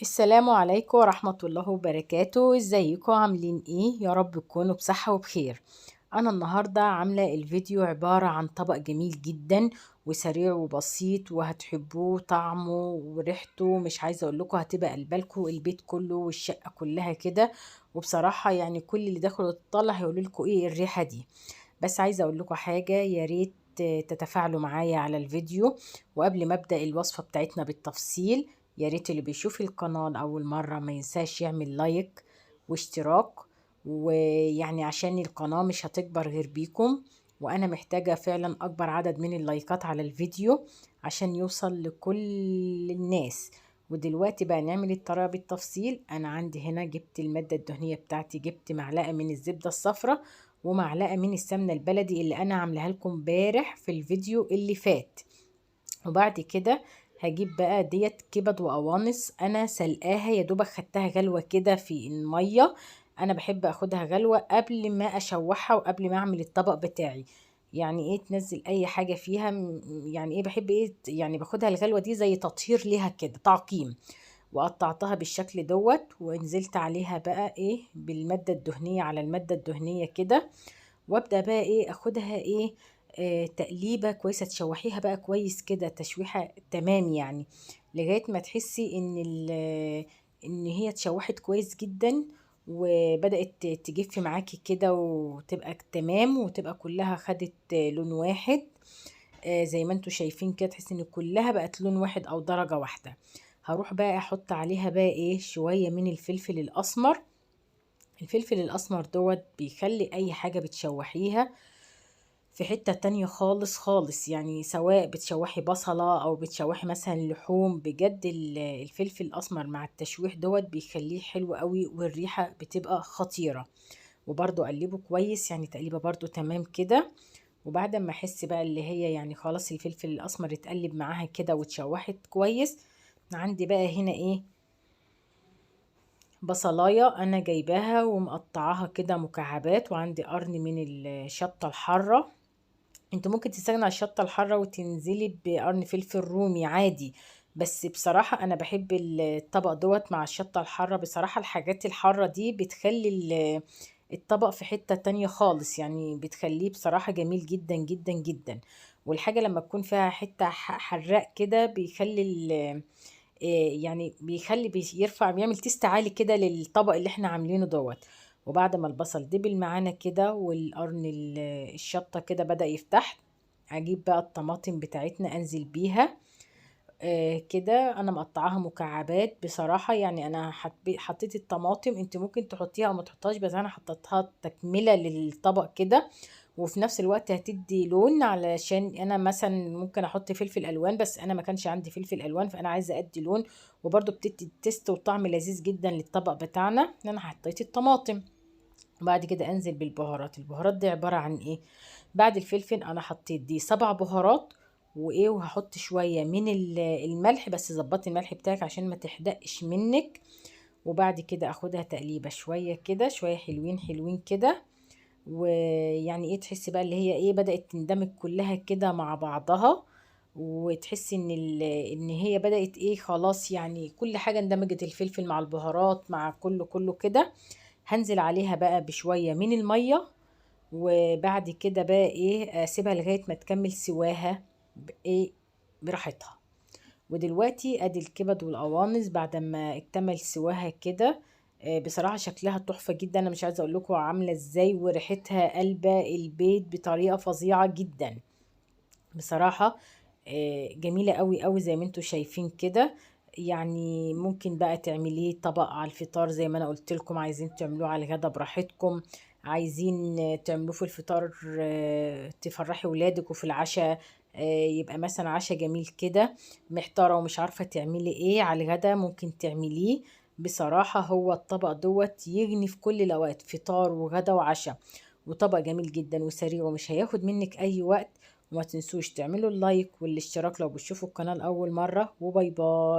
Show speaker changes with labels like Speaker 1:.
Speaker 1: السلام عليكم ورحمة الله وبركاته. ازيكم عاملين ايه؟ يا رب تكونوا بصحة وبخير. انا النهاردة عاملة الفيديو عبارة عن طبق جميل جدا وسريع وبسيط وهتحبوه، طعمه وريحته مش عايزة اقول لكم هتبقى قلبالكم البيت كله والشقة كلها كده. وبصراحة يعني كل اللي دخلوا يطلع هيقولوا لكم ايه الريحة دي. بس عايزة اقول لكم حاجة، يا ريت تتفاعلوا معايا على الفيديو. وقبل ما ابدأ الوصفة بتاعتنا بالتفصيل، يا ريت اللي بيشوف القناة لأول مرة ما ينساش يعمل لايك واشتراك، ويعني عشان القناة مش هتكبر غير بيكم، وأنا محتاجة فعلا أكبر عدد من اللايكات على الفيديو عشان يوصل لكل الناس. ودلوقتي بقى نعمل الطريقة بالتفصيل. أنا عندي هنا جبت المادة الدهنية بتاعتي، جبت معلقة من الزبدة الصفراء ومعلقة من السمنة البلدي اللي أنا عاملاها لكم امبارح في الفيديو اللي فات. وبعد كده هجيب بقى ديت كبد وقوانص، انا سلقاها يا دوبك خدتها غلوه كده في الميه. انا بحب اخدها غلوه قبل ما اشوحها وقبل ما اعمل الطبق بتاعي. يعني ايه تنزل اي حاجه فيها، يعني ايه بحب ايه، يعني باخدها الغلوه دي زي تطهير ليها كده، تعقيم. وقطعتها بالشكل دوت ونزلت عليها بقى ايه بالماده الدهنيه على الماده الدهنيه كده. وابدا بقى ايه اخدها ايه، تقليبه كويسه، تشوحيها بقى كويس كده تشويحه تمام يعني، لغايه ما تحسي ان هي اتشوحت كويس جدا وبدات تجف معاكي كده وتبقى تمام وتبقى كلها خدت لون واحد. زي ما انتوا شايفين كده تحسي ان كلها بقت لون واحد او درجه واحده. هروح بقى احط عليها بقى ايه شويه من الفلفل الاسمر. الفلفل الاسمر دوت بيخلي اي حاجه بتشوحيها في حتة تانية خالص خالص، يعني سواء بتشوحي بصلة او بتشوحي مثلا لحوم، بجد الفلفل الاسمر مع التشويح دوت بيخليه حلو قوي والريحة بتبقى خطيرة. وبرضو اقلبه كويس يعني تقليبه برضو تمام كده. وبعد ما احس بقى اللي هي يعني خلاص الفلفل الاسمر اتقلب معاها كده واتشوحت كويس، عندي بقى هنا ايه، بصلاية انا جايباها ومقطعاها كده مكعبات، وعندي قرن من الشطة الحارة. انت ممكن تستغنى عن الشطة الحارة وتنزلي بقرن فلفل رومي عادي، بس بصراحة انا بحب الطبق دوت مع الشطة الحارة. بصراحة الحاجات الحارة دي بتخلي الطبق في حتة تانية خالص، يعني بتخليه بصراحة جميل جدا جدا جدا. والحاجة لما تكون فيها حتة حراق كده بيخلي يعني بيخلي بيرفع بيعمل تيست عالي كده للطبق اللي احنا عاملينه دوت. وبعد ما البصل دبل معانا كده والقرن الشطة كده بدأ يفتح، اجيب بقى الطماطم بتاعتنا انزل بيها. كده انا مقطعاها مكعبات بصراحة، يعني انا حطيت الطماطم، انت ممكن تحطيها او ما تحطهاش، بس انا حطيتها تكملة للطبق كده. وفي نفس الوقت هتدي لون، علشان انا مثلا ممكن احط فلفل الوان بس انا ما كانش عندي فلفل الوان، فانا عايزه ادي لون. وبرده بتدي تيست وطعم لذيذ جدا للطبق بتاعنا ان انا حطيت الطماطم. وبعد كده انزل بالبهارات. البهارات دي عباره عن ايه؟ بعد الفلفل انا حطيت دي 7 بهارات وايه، وهحط شويه من الملح، بس ظبطي الملح بتاعك عشان ما تحدقش منك. وبعد كده اخدها تقليبه شويه كده، شويه حلوين حلوين كده. ويعني ايه تحسي بقى اللي هي ايه بدأت تندمج كلها كده مع بعضها، وتحسي ان هي بدأت ايه خلاص، يعني كل حاجة اندمجت، الفلفل مع البهارات مع كله كده. هنزل عليها بقى بشوية من المية. وبعد كده بقى ايه اسيبها لغاية ما تكمل سواها ايه براحتها. ودلوقتي ادي الكبد والقوانص بعد ما اكتمل سواها كده. بصراحة شكلها تحفة جدا، انا مش عايزة اقول لكم عاملة ازاي، وريحتها قلبة البيت بطريقة فظيعة جدا بصراحة. جميلة قوي قوي زي ما انتوا شايفين كده. يعني ممكن بقى تعمليه طبق على الفطار زي ما انا قلت لكم، عايزين تعملوه على الغدا براحتكم، عايزين تعملوه في الفطار تفرحي ولادك، وفي العشاء يبقى مثلا عشاء جميل كده. محتارة ومش عارفة تعملي ايه على الغدا ممكن تعمليه. بصراحة هو الطبق دوت يغني في كل الأوقات، فطار وغدا وعشاء. وطبق جميل جدا وسريع ومش هياخد منك أي وقت. وما تنسوش تعملوا اللايك والاشتراك لو بتشوفوا القناة لأول مرة، وباي باي.